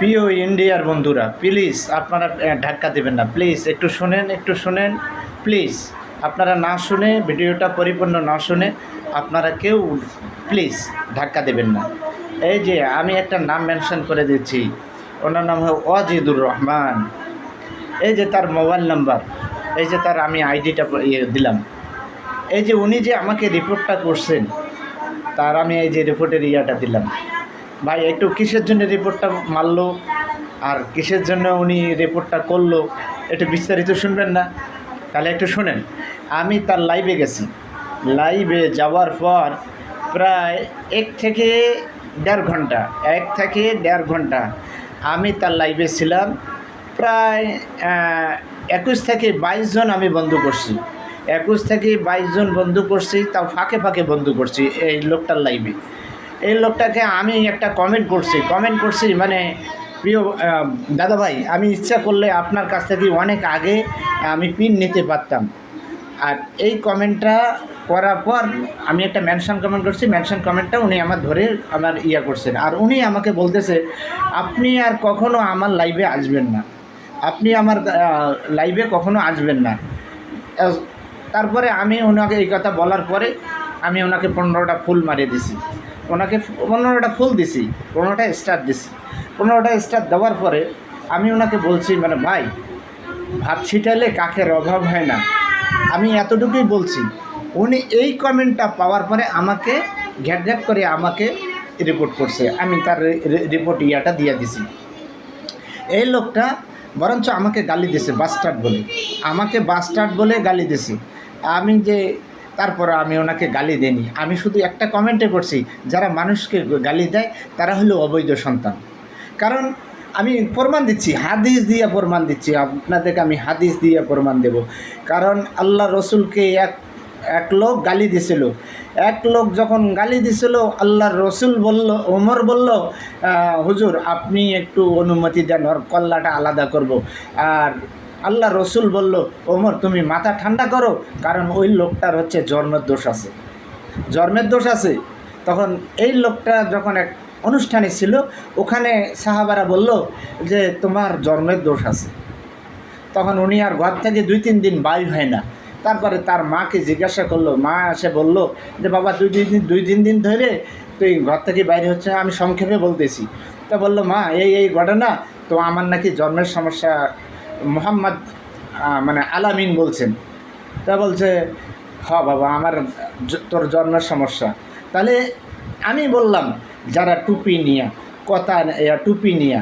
প্রিয় ইন্ডিয়ার বন্ধুরা, প্লিজ আপনারা ধাক্কা দেবেন না। প্লিজ একটু শোনেন প্লিজ। আপনারা না শুনে, ভিডিওটা পরিপূর্ণ না শুনে আপনারা কেউ প্লিজ ধাক্কা দেবেন না। এই যে আমি একটা নাম মেনশন করে দিচ্ছি, ওনার নাম হয় ওয়াজিদুর রহমান। এই যে তার মোবাইল নাম্বার, এই যে তার আমি আইডিটা দিলাম। এই যে উনি যে আমাকে রিপোর্টটা করছেন, তার আমি এই যে রিপোর্টের ইয়াটা দিলাম। ভাই একটু কিসের জন্য রিপোর্টটা মারলো আর কিসের জন্য উনি রিপোর্টটা করলো, একটু বিস্তারিত শুনবেন না? তাহলে একটু শোনেন। আমি তার লাইভে গেছি। লাইভে যাওয়ার পর প্রায় 1 থেকে 1.5 ঘন্টা আমি তার লাইভে ছিলাম। প্রায় 21 থেকে 22 জন আমি বন্ধ করছি। 21 থেকে 22 জন বন্ধ করছি, তাও ফাঁকে ফাঁকে বন্ধ করছি এই লোকটার লাইভে। এই লোকটাকে আমি একটা কমেন্ট করছি মানে, প্রিয় দাদা ভাই, আমি ইচ্ছা করলে আপনার কাছ থেকে অনেক আগে আমি পিন নিতে পারতাম। আর এই কমেন্টটা করার পর আমি একটা মেনশন কমেন্ট করছি। মেনশন কমেন্টটা উনি আমার ধরে আমার ইয়া করছেন। আর উনি আমাকে বলতেছে, আপনি আর কখনো আমার লাইভে আসবেন না, আপনি আমার লাইভে কখনো আসবেন না। তারপরে আমি ওনাকে এই কথা বলার পরে আমি ওনাকে 15টা ফুল মারিয়ে দিছি। ওনাকে 15টা ফুল দিছি, 15টা স্টার দিছি। 15টা স্টার দেওয়ার পরে আমি ওনাকে বলছি, মানে ভাই, ভাত ছিটালে কাকের অভাব হয় না, আমি এতটুকুই বলছি। উনি এই কমেন্টটা পাওয়ার পরে আমাকে ঘ্যাট করে আমাকে রিপোর্ট করছে। আমি তার রিপোর্ট ইয়াটা দিয়ে দিছি। এই লোকটা বরঞ্চ আমাকে গালি দিছে বাস্টার্ড বলে, আমাকে বাস্টার্ড বলে গালি দিছে। আমি যে তারপর আমি ওনাকে গালি দেইনি, আমি শুধু একটা কমেন্টে করছি, যারা মানুষকে গালি দেয় তারা হলো অবৈধ সন্তান। কারণ আমি প্রমাণ দিচ্ছি, হাদিস দিয়ে প্রমাণ দিচ্ছি আপনাদেরকে, আমি হাদিস দিয়ে প্রমাণ দেব। কারণ আল্লাহ রসুলকে এক লোক গালি দিছিল। এক লোক যখন গালি দিছিল, আল্লাহর রসুল বলল, ওমর বলল, হুজুর আপনি একটু অনুমতি দেন, ওর কল্লাটা আলাদা করব। আর আল্লাহ রসুল বলল, ওমর তুমি মাথা ঠান্ডা করো, কারণ ওই লোকটার হচ্ছে জন্মের দোষ আছে। তখন এই লোকটা যখন এক অনুষ্ঠানে ছিল, ওখানে সাহাবারা বলল যে তোমার জন্মের দোষ আছে। তখন উনি আর ঘর থেকে 2-3 দিন বাইর হয় না। তারপরে তার মাকে জিজ্ঞাসা করলো, মা এসে বলল যে বাবা 2-3 দিন ধরে তুই ঘর থেকে বাইরে হচ্ছে। আমি সংক্ষেপে বলতেছি। তা বললো, মা এই ঘটনা তো, আমার নাকি জন্মের সমস্যা, মোহাম্মদ মানে আলামিন বলছেন। তা বলছে, বাবা আমার তোর জন্মের সমস্যা। তাহলে আমি বললাম, যারা টুপি নিয়ে